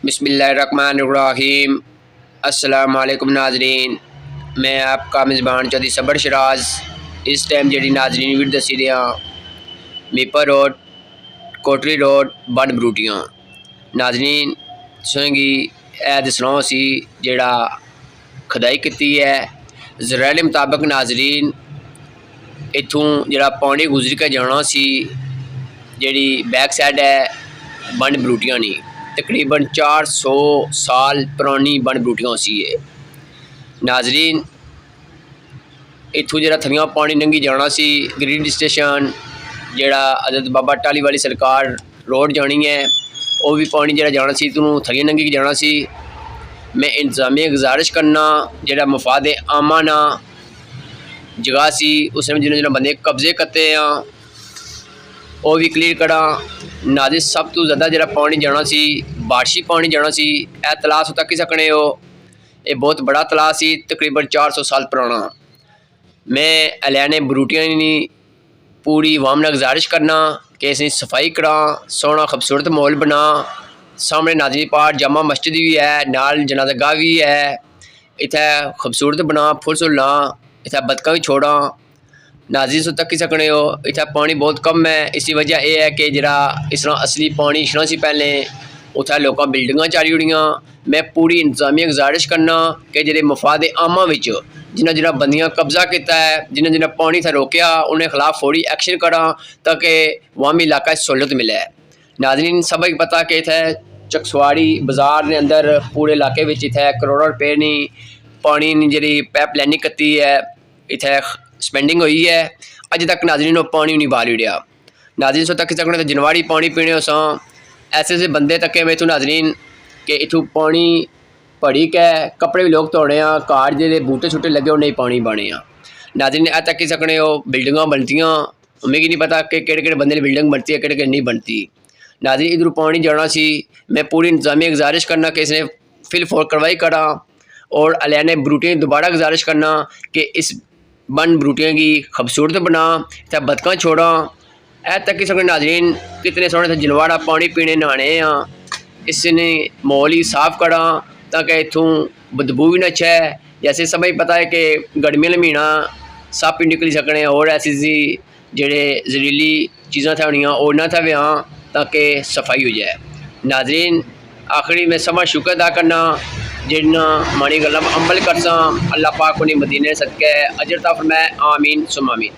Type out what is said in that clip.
बिस्मिल्लाहिर्रहमानिर्रहीम। अस्सलामु अलैकुम नाजरीन, मैं आपका मेज़बान चौधरी सबर शराज। इस टाइम जी नाजरीन वीडियो दसी रहा मीपर रोड कोटरी रोड बंड बरूटियाँ नाजरीन सुनेंगी ए दसना सी जेड़ा खुदाई की है ज़राइल मुताबिक नाजरीन इत्थों जेड़ा पानी गुजर के जाना सी जेड़ी बैक साइड है बंड बरूटियाँ नहीं तकरीबन 400 साल पुरानी बंड बरूटियाँ सी है नाजरीन। इत्थों जरा थलियां पानी लंघी जाना सी ग्रीन स्टेशन जेड़ा हज़रत बाबा टाली वाली सरकार रोड जानी है वो भी पानी जरा जाना सी इत्थों थलियां लंघी जाना सी। मैं इंतजामिया गुजारिश करना जेड़ा मफाद आमा ना जगह सी उसने जिन्होंने बंदे कब्जे करते हैं वो भी क्लीयर करा नाजिर। सब तो ज़्यादा जरा पानी जाना सी बारिशी पानी जाना सी ए तलाऽ सो तक ही सकने हो। ये बहुत बड़ा तलाऽ सी तकरीबन 400 साल पुराना। मैं अलियाने बरूटियाँ पूरी वाम ने गुजारिश करना कि इस सफाई करा सोहना खूबसूरत माहौल बना। सामने नाज़री पार जामा मस्जिद भी है नाल जनाज़ागाह भी है इत्थे खूबसूरत बना फुल सुल्ला इत्थे बतका भी छोड़ा नाज़रीन सो तक ही सकने हो। इत्थे पानी बहुत कम है इसी वजह यह है कि जरा इस तरह असली पानी छना सी पहले उत्थे लोग बिल्डिंगां चाली ओड़ियां। मैं पूरी इंतजामिया गुजारिश करना कि जेह्ड़े मफाद आमा विच जिन्हें जिन्हें बंदियां कब्जा किया है जिन्हें जिन्हें पानी इत्थे रोकया उन्हें खिलाफ फौरी एक्शन करा ताकि वामी इलाका सहूलत मिले। नाज़रीन सबक पता कि इत्थे चकसवाड़ी बाजार के अंदर पूरे इलाके में इत्थे करोड़ों रुपए नी पानी जी पैप लाइनिंग की है इत्थे स्पेंडिंग हुई है अज तक नाज़रीन वो पानी नहीं बाल उड़िया। नाज़रीन सो तक सकने तो जनवाड़ी पानी पीने उस ऐसे ऐसे बंदे तके में इतों नाज़रीन कि इतों पानी भड़ी के कपड़े भी लोग धोने घर जे बूटे छूटे लगे उन्हें पानी बने नाज़रीन ए तक ही सकने हो। बिल्डिंगा बनतियाँ मिगी नहीं पता कि केड़े बंदे बिल्डिंग बनती है केड़े नहीं बनती। नाज़रीन इधरों पानी जाना सी मैं पूरी इंतजामिया गुजारिश करना कि इसने फिल फोर कार्रवाई करा और अलियाने बरूटियाँ दोबारा गुजारिश करना कि इस बंड बरूटियाँ की खूबसूरत बना इतना बतका छोड़ा ए तक ही सकने। नाज़रीन कितने सोहने जनवाड़ा पानी पीने नहाने इसने माहौल ही साफ करा ताकि इतों बदबू भी ना छे। जैसे समझ पता है कि गर्मियों का महीना सप ही निकली सकने और ऐसी जेड़े जहरीली चीज़ां थे होनियां और ना थे वहाँ ताकि सफाई हो जाए। नाज़रीन आखिरी में समा शुक्र अदा करना जिन्ना माड़ी गल्लां अमल करसा अल्लाह पाक उन्हें मदीने सदके अजर ता फरमाए आमीन सुम आमीन।